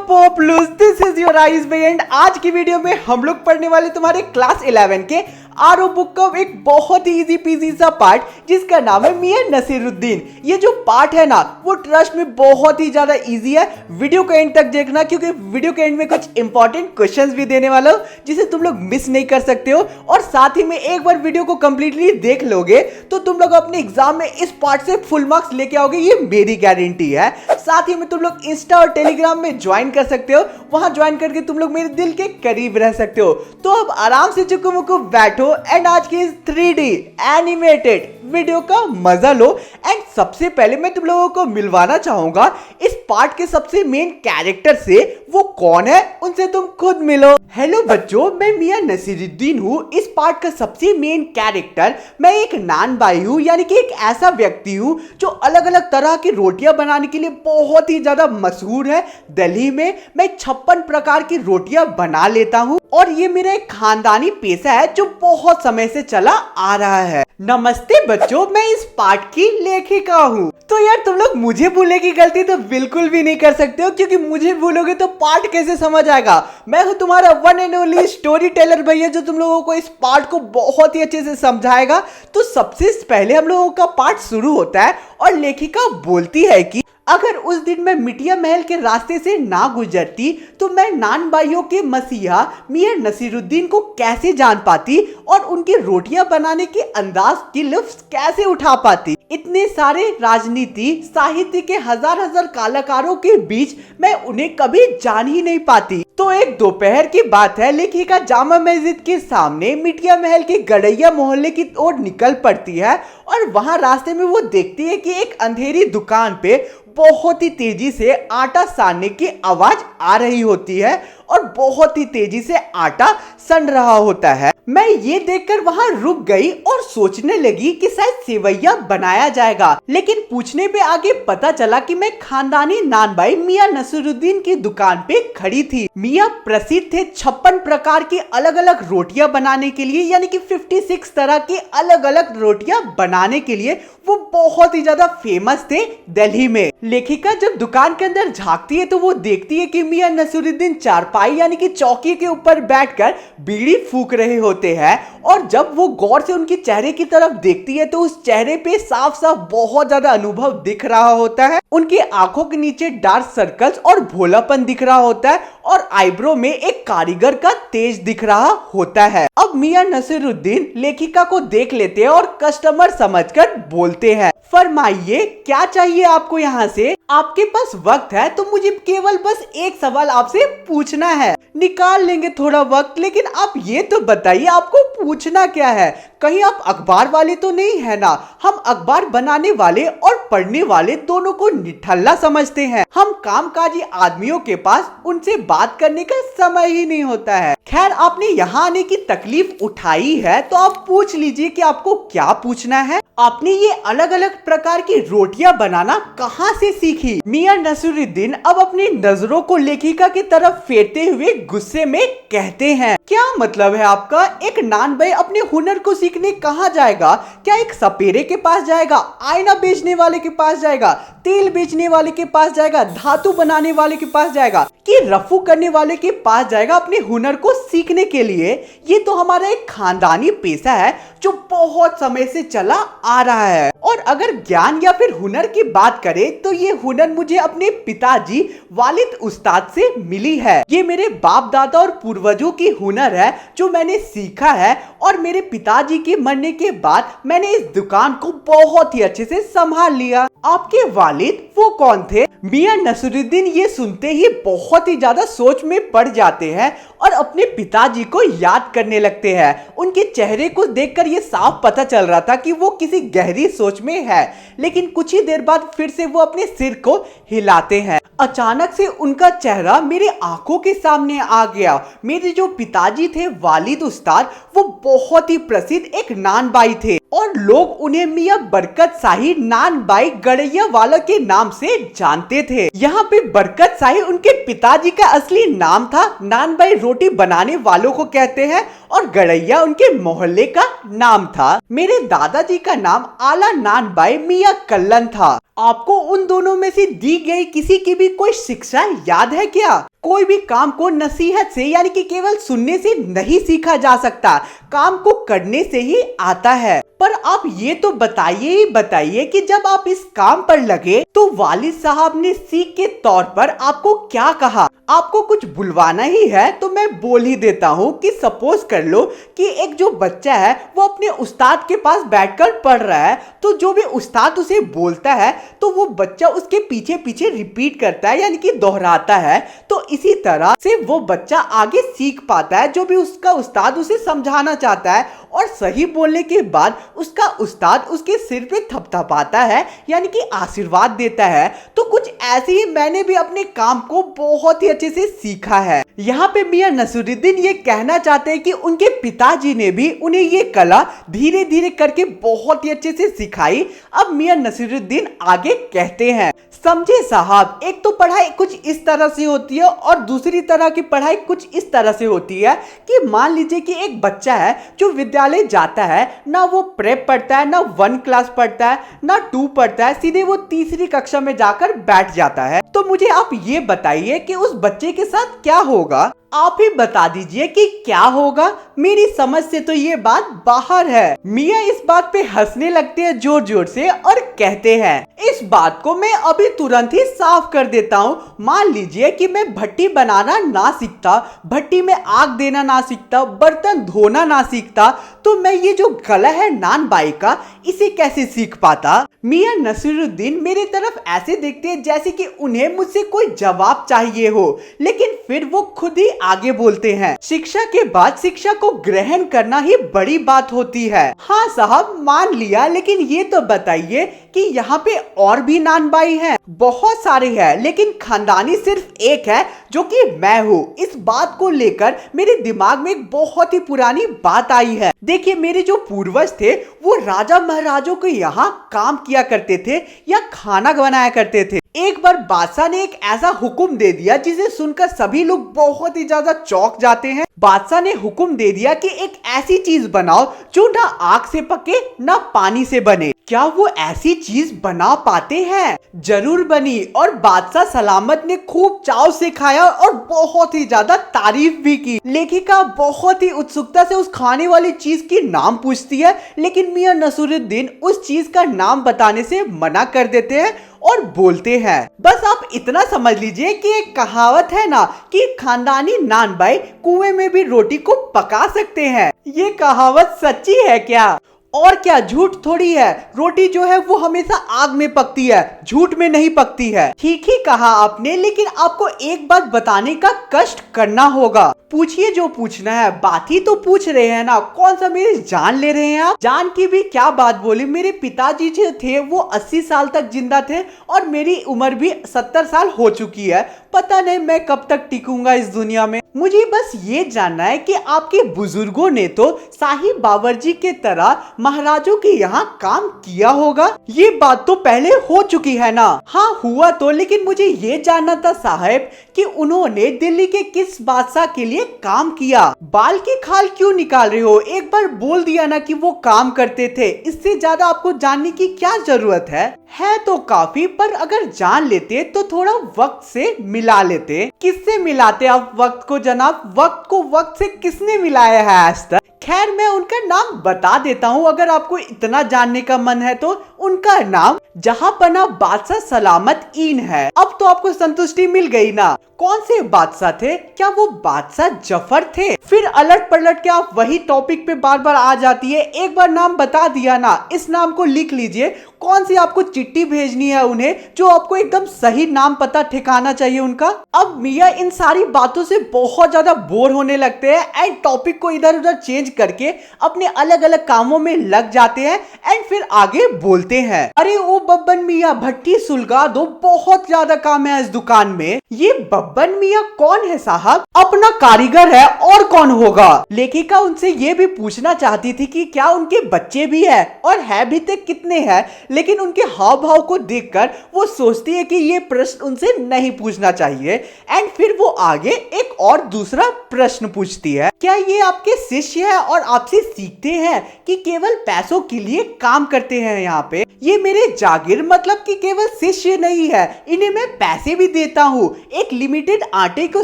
पॉपुलर्स, this is your eyes भाई and आज की वीडियो में हम लोग पढ़ने वाले तुम्हारे क्लास 11 के आरओ बुक का एक बहुत ही इजी पीजी सा पार्ट जिसका नाम है मियां नसीरुद्दीन। ये जो पार्ट है ना वो ट्रस्ट में बहुत ही ज्यादा इजी है। वीडियो को एंड तक देखना क्योंकि वीडियो के एंड में कुछ इंपॉर्टेंट क्वेश्चंस भी देने वाला हूँ जिसे तुम लोग मिस नहीं कर सकते हो। और साथ ही में एक बार वीडियो को कंप्लीटली देख लोगे तो तुम लोग अपने एग्जाम में इस पार्ट से फुल मार्क्स लेके आओगे, ये मेरी गारंटी है। साथ ही में तुम लोग इंस्टा और टेलीग्राम में ज्वाइन कर सकते हो, वहां ज्वाइन करके तुम लोग मेरे दिल के करीब रह सकते हो। तो अब आराम से चुको मुको बैठो एंड आज की इस 3D एनिमेटेड वीडियो का मजा लो। एंड सबसे पहले मैं तुम लोगों को मिलवाना चाहूंगा इस पार्ट के सबसे मेन कैरेक्टर से। वो कौन है उनसे तुम खुद मिलो। हेलो बच्चों, मैं मियां नसीरुद्दीन हूँ। इस पार्ट का सबसे मेन कैरेक्टर मैं एक नान भाई हूँ, यानी कि एक ऐसा व्यक्ति हूँ जो अलग अलग तरह की रोटियां बनाने के लिए बहुत ही ज्यादा मशहूर है। दिल्ली में मैं 56 प्रकार की रोटियां बना लेता हूँ और ये मेरा एक खानदानी पेशा है जो बहुत समय से चला आ रहा है। नमस्ते बच्चों, मैं इस पार्ट की लेखिका हूँ। तो यार तुम लोग मुझे भूलने की गलती तो बिल्कुल भी नहीं कर सकते हो, क्योंकि मुझे भूलोगे तो पार्ट कैसे समझ आएगा। मैं हूँ तुम्हारा one and only story teller भैया जो तुम लोगों को इस पार्ट को बहुत ही अच्छे से समझाएगा। तो सबसे पहले हम लोगों का पार्ट शुरू होता है और लेखिका बोलती है कि अगर उस दिन मैं मिटिया महल के रास्ते से ना गुजरती तो मैं नान भाइयों के मसीहा मियां नसीरुद्दीन को कैसे जान पाती और उनकी रोटियां बनाने के अंदाज की लुत्फ कैसे उठा पाती। इतने सारे राजनीति साहित्य के हजार कलाकारों के बीच मैं उन्हें कभी जान ही नहीं पाती। तो एक दोपहर की बात है, लेखिका जामा मस्जिद के सामने मिटिया महल के गड़ैया मोहल्ले की ओर निकल पड़ती है और वहां रास्ते में वो देखती है कि एक अंधेरी दुकान पे बहुत ही तेजी से आटा सानने की आवाज आ रही होती है और बहुत ही तेजी से आटा सन रहा होता है। मैं ये देखकर वहां रुक गई और सोचने लगी कि शायद सेवैया बनाया जाएगा, लेकिन पूछने पे आगे पता चला कि मैं खानदानी नान भाई मियां नसीरुद्दीन की दुकान पे खड़ी थी। मियां प्रसिद्ध थे 56 प्रकार की अलग अलग रोटियां बनाने के लिए, यानी कि 56 तरह की अलग अलग रोटियां बनाने के लिए वो बहुत ही ज्यादा फेमस थे दिल्ली में। लेखिका जब दुकान के अंदर झांकती है तो वो देखती है कि मियां नसीरुद्दीन चारपाई यानी कि चौकी के ऊपर बैठकर बीड़ी फूंक रहे होते हैं। और जब वो गौर से उनके चेहरे की तरफ देखती है तो उस चेहरे पे साफ साफ बहुत ज्यादा अनुभव दिख रहा होता है। उनकी आंखों के नीचे डार्क सर्कल्स और भोलापन दिख रहा होता है और आईब्रो में एक कारीगर का तेज दिख रहा होता है। अब मियां नसीरुद्दीन लेखिका को देख लेते हैं और कस्टमर समझकर बोलते हैं, फरमाइए क्या चाहिए आपको यहाँ से। आपके पास वक्त है तो मुझे केवल बस एक सवाल आपसे पूछना है। निकाल लेंगे थोड़ा वक्त, लेकिन आप ये तो बताइए आपको पूछना क्या है। कहीं आप अखबार वाले तो नहीं है ना? हम अखबार बनाने वाले और पढ़ने वाले दोनों को निठल्ला समझते हैं। हम कामकाजी आदमियों के पास उनसे बात करने का समय ही नहीं होता है। खैर, आपने यहाँ आने की तकलीफ उठाई है तो आप पूछ लीजिए कि आपको क्या पूछना है। आपने ये अलग अलग प्रकार की रोटियां बनाना कहाँ से सीखी? मियां नसीरुद्दीन अब अपनी नजरों को लेखिका की तरफ फेरते हुए गुस्से में कहते हैं, क्या मतलब है आपका? एक नान भाई अपने हुनर को सीखने कहाँ जाएगा? क्या एक सपेरे के पास जाएगा, आईना बेचने वाले के पास जाएगा, तेल बेचने वाले के पास जाएगा, धातु बनाने वाले के पास जाएगा, कि रफू करने वाले के पास जाएगा अपने हुनर को सीखने के लिए? ये तो हमारा एक खानदानी पेशा है जो बहुत समय से चला आ रहा है। और अगर ज्ञान या फिर हुनर की बात करें तो ये हुनर मुझे अपने पिताजी वालिद उस्ताद से मिली है। ये मेरे बाप दादा और पूर्वजों की हुनर है जो मैंने सीखा है और मेरे पिताजी के मरने के बाद मैंने इस दुकान को बहुत ही अच्छे से संभाल लिया। आपके वालिद वो कौन थे? मियां नसीरुद्दीन ये सुनते ही बहुत ही ज्यादा सोच में पड़ जाते हैं और अपने पिताजी को याद करने लगते हैं। उनके चेहरे को देखकर ये साफ पता चल रहा था कि वो किसी गहरी सोच में है, लेकिन कुछ ही देर बाद फिर से वो अपने सिर को हिलाते हैं। अचानक से उनका चेहरा मेरे आंखों के सामने आ गया। मेरे जो पिताजी थे वालिद उस्ताद, वो बहुत ही प्रसिद्ध एक नान भाई थे और लोग उन्हें मियां बरकत शाही नान भाई गड़ैया वाला के नाम से जानते थे। यहाँ पे बरकत शाही उनके पिताजी का असली नाम था। नान भाई रोटी बनाने वालों को कहते हैं और गड़ैया उनके मोहल्ले का नाम था। मेरे दादाजी का नाम आला नान भाई मियां कल्लन था। आपको उन दोनों में से दी गई किसी की भी कोई शिक्षा याद है क्या? कोई भी काम को नसीहत से यानी कि केवल सुनने से नहीं सीखा जा सकता, काम को करने से ही आता है। पर आप ये तो बताइए कि जब आप इस काम पर लगे तो वालिद साहब ने सीख के तौर पर आपको क्या कहा? आपको कुछ बुलवाना ही है तो मैं बोल ही देता हूँ कि सपोज कर लो कि एक जो बच्चा है वो अपने उस्ताद के पास बैठकर पढ़ रहा है, तो जो भी उस्ताद उसे बोलता है तो वो बच्चा उसके पीछे पीछे रिपीट करता है यानी कि दोहराता है। तो इसी तरह से वो बच्चा आगे सीख पाता है जो भी उसका उस्ताद उसे समझाना चाहता है, और सही बोलने के बाद उसका उस्ताद उसके सिर पे थपथपाता है यानी कि आशीर्वाद देता है। तो कुछ ऐसे ही मैंने भी अपने काम को बहुत ही अच्छे से सीखा है। यहाँ पे मियां नसीरुद्दीन ये कहना चाहते हैं कि उनके पिताजी ने भी उन्हें ये कला धीरे धीरे करके बहुत ही अच्छे से सिखाई। अब मियां नसीरुद्दीन आगे कहते हैं, समझे साहब, एक तो पढ़ाई कुछ इस तरह से होती है और दूसरी तरह की पढ़ाई कुछ इस तरह से होती है कि मान लीजिए कि एक बच्चा है जो विद्यालय जाता है, ना वो प्रेप पढ़ता है, ना 1 क्लास पढ़ता है, ना 2 पढ़ता है, सीधे वो तीसरी कक्षा में जाकर बैठ जाता है। तो मुझे आप ये बताइए कि उस बच्चे के साथ क्या होगा? आप ही बता दीजिए कि क्या होगा। मेरी समझ से तो ये बात बाहर है। मियाँ इस बात पे हंसने लगते हैं जोर जोर से और कहते हैं, इस बात को मैं अभी तुरंत ही साफ कर देता हूँ। मान लीजिए कि मैं भट्टी बनाना ना सीखता, भट्टी में आग देना ना सीखता, बर्तन धोना ना सीखता, तो मैं ये जो गला है नान बाई का, इसे कैसे सीख पाता? मियाँ नसीरुद्दीन मेरे तरफ ऐसे देखते हैं जैसे कि उन्हें मुझसे कोई जवाब चाहिए हो, लेकिन फिर वो खुद ही आगे बोलते हैं, शिक्षा के बाद शिक्षा को ग्रहण करना ही बड़ी बात होती है। हाँ साहब, मान लिया, लेकिन ये तो बताइए कि यहाँ पे और भी नान बाई हैं? बहुत सारे हैं, लेकिन खानदानी सिर्फ एक है जो कि मैं हूँ। इस बात को लेकर मेरे दिमाग में एक बहुत ही पुरानी बात आई है। देखिए, मेरे जो पूर्वज थे वो राजा महाराजों के यहाँ काम किया करते थे या खाना बनाया करते थे। एक बार बादशाह ने एक ऐसा हुक्म दे दिया जिसे सुनकर सभी लोग बहुत ही ज्यादा चौंक जाते हैं। बादशाह ने हुक्म दे दिया कि एक ऐसी चीज बनाओ जो ना आग से पके ना पानी से बने। क्या वो ऐसी चीज बना पाते हैं? जरूर बनी, और बादशाह सलामत ने खूब चाव से खाया और बहुत ही ज्यादा तारीफ भी की। लेखिका बहुत ही उत्सुकता से उस खाने वाली चीज की नाम पूछती है, लेकिन मियां नसीरुद्दीन उस चीज का नाम बताने से मना कर देते हैं और बोलते हैं, बस आप इतना समझ लीजिए कि एक कहावत है ना कि खानदानी नान भाई कुएं में भी रोटी को पका सकते हैं। ये कहावत सच्ची है क्या? और क्या, झूठ थोड़ी है। रोटी जो है वो हमेशा आग में पकती है, झूठ में नहीं पकती है। ठीक ही कहा आपने, लेकिन आपको एक बात बताने का कष्ट करना होगा। पूछिए जो पूछना है, बात ही तो पूछ रहे हैं ना, कौन सा मेरी जान ले रहे हैं आप? जान की भी क्या बात बोली, मेरे पिताजी जो थे वो 80 साल तक जिंदा थे और मेरी उम्र भी 70 साल हो चुकी है। पता नहीं मैं कब तक टिकूंगा इस दुनिया में। मुझे बस ये जानना है कि आपके बुजुर्गों ने तो शाही बावर्ची के तरह महाराजों के यहाँ काम किया होगा। ये बात तो पहले हो चुकी है ना? हाँ हुआ तो, लेकिन मुझे ये जानना था साहब कि उन्होंने दिल्ली के किस बादशाह के लिए काम किया। बाल की खाल क्यों निकाल रहे हो? एक बार बोल दिया ना कि वो काम करते थे, इससे ज्यादा आपको जानने की क्या जरूरत है? है तो काफी, पर अगर जान लेते तो थोड़ा वक्त से मिला लेते। किससे मिलाते आप वक्त को जनाब? वक्त को वक्त से किसने मिलाया है आज तक? खैर, मैं उनका नाम बता देता हूँ अगर आपको इतना जानने का मन है तो। उनका नाम जहांपना बादशाह सलामत ईन है। अब तो आपको संतुष्टि मिल गई ना? कौन से बादशाह थे? क्या वो बादशाह जफर थे? फिर अलट पलट के आप वही टॉपिक पे बार बार आ जाती है। एक बार नाम बता दिया ना, इस नाम को लिख लीजिए। कौन सी आपको चिट्ठी भेजनी है उन्हें, जो आपको एकदम सही नाम पता ठिकाना चाहिए उनका। अब मियाँ इन सारी बातों से बहुत ज्यादा बोर होने लगते हैं एंड टॉपिक को इधर उधर चेंज करके अपने अलग अलग कामों में लग जाते हैं एंड फिर आगे बोलते हैं, अरे ओ बब्बन मियाँ, भट्टी सुलगा दो, बहुत ज्यादा काम है इस दुकान में। ये बब्बन मियाँ कौन है साहब? अपना कारीगर है, और कौन होगा? लेखिका उनसे ये भी पूछना चाहती थी कि क्या उनके बच्चे भी है, और है भी तो कितने हैं, लेकिन उनके हाव भाव को देखकर वो सोचती है कि ये प्रश्न उनसे नहीं पूछना चाहिए। एंड फिर वो आगे एक और दूसरा प्रश्न पूछती है, क्या ये आपके शिष्य है और आपसे सीखते हैं कि केवल पैसों के लिए काम करते हैं? यहाँ पे ये मेरे जागीर मतलब कि केवल शिष्य नहीं है, इन्हें मैं पैसे भी देता हूँ। एक लिमिटेड आटे को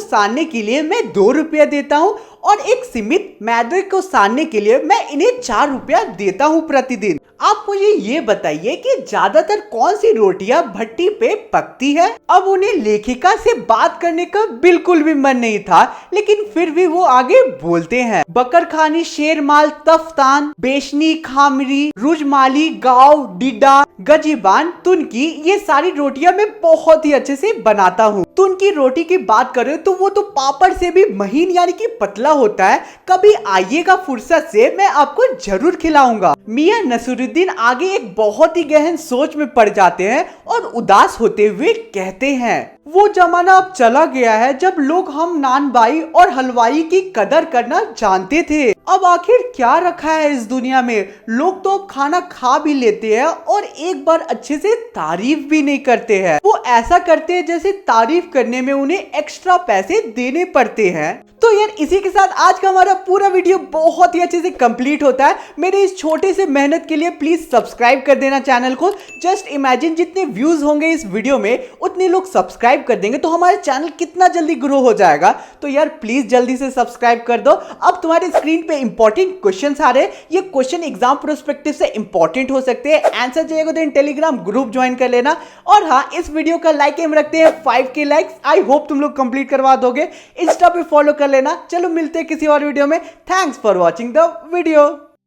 सानने के लिए मैं 2 रुपया देता हूँ और एक सीमित मैदे को सानने के लिए मैं इन्हें 4 रुपया देता हूँ प्रतिदिन। आप मुझे ये बताइए कि ज्यादातर कौन सी रोटियां भट्टी पे पकती है? अब उन्हें लेखिका से बात करने का बिल्कुल भी मन नहीं था, लेकिन फिर भी वो आगे बोलते हैं। बकरखानी, शेरमाल, तफ्तान, बेशनी, खामरी, रुजमाली, गाव, डिड्डा, गजीबान, तुनकी, ये सारी रोटियां मैं बहुत ही अच्छे से बनाता हूँ। तुनकी रोटी की बात करें तो वो तो पापड़ से भी महीन यानी कि पतला होता है। कभी आइएगा फुर्सत से, मैं आपको जरूर खिलाऊंगा। मियां नसीरुद्दीन आगे एक बहुत ही गहन सोच में पड़ जाते हैं और उदास होते हुए कहते हैं, वो जमाना अब चला गया है जब लोग हम नानबाई और हलवाई की कदर करना जानते थे। अब आखिर क्या रखा है इस दुनिया में? लोग तो अब खाना खा भी लेते हैं और एक बार अच्छे से तारीफ भी नहीं करते हैं। वो ऐसा करते हैं जैसे तारीफ करने में उन्हें एक्स्ट्रा पैसे देने पड़ते हैं। तो यार इसी के साथ आज का हमारा पूरा वीडियो बहुत ही अच्छे से कंप्लीट होता है। मेरे इस छोटे से मेहनत के लिए प्लीज सब्सक्राइब कर देना चैनल को। जस्ट इमेजिन जितने व्यूज होंगे इस वीडियो में उतने लोग सब्सक्राइब कर देंगे तो हमारे चैनल कितना जल्दी ग्रो हो जाएगा। तो यार प्लीज जल्दी से सब्सक्राइब कर दो। अब तुम्हारे स्क्रीन पे इंपॉर्टेंट क्वेश्चंस आ रहे हैं। ये क्वेश्चन एग्जाम प्रोस्पेक्टिव से इंपॉर्टेंट हो सकते हैं। आंसर चाहिए तो टेलीग्राम ग्रुप ज्वाइन कर लेना। और हाँ, इस वीडियो का लाइक एम रखते हैं 5K लाइक्स। आई होप तुम लोग कंप्लीट करवा दोगे। इंस्टा पे फॉलो कर लेना। चलो मिलते हैं किसी और वीडियो में। Thanks for watching the video.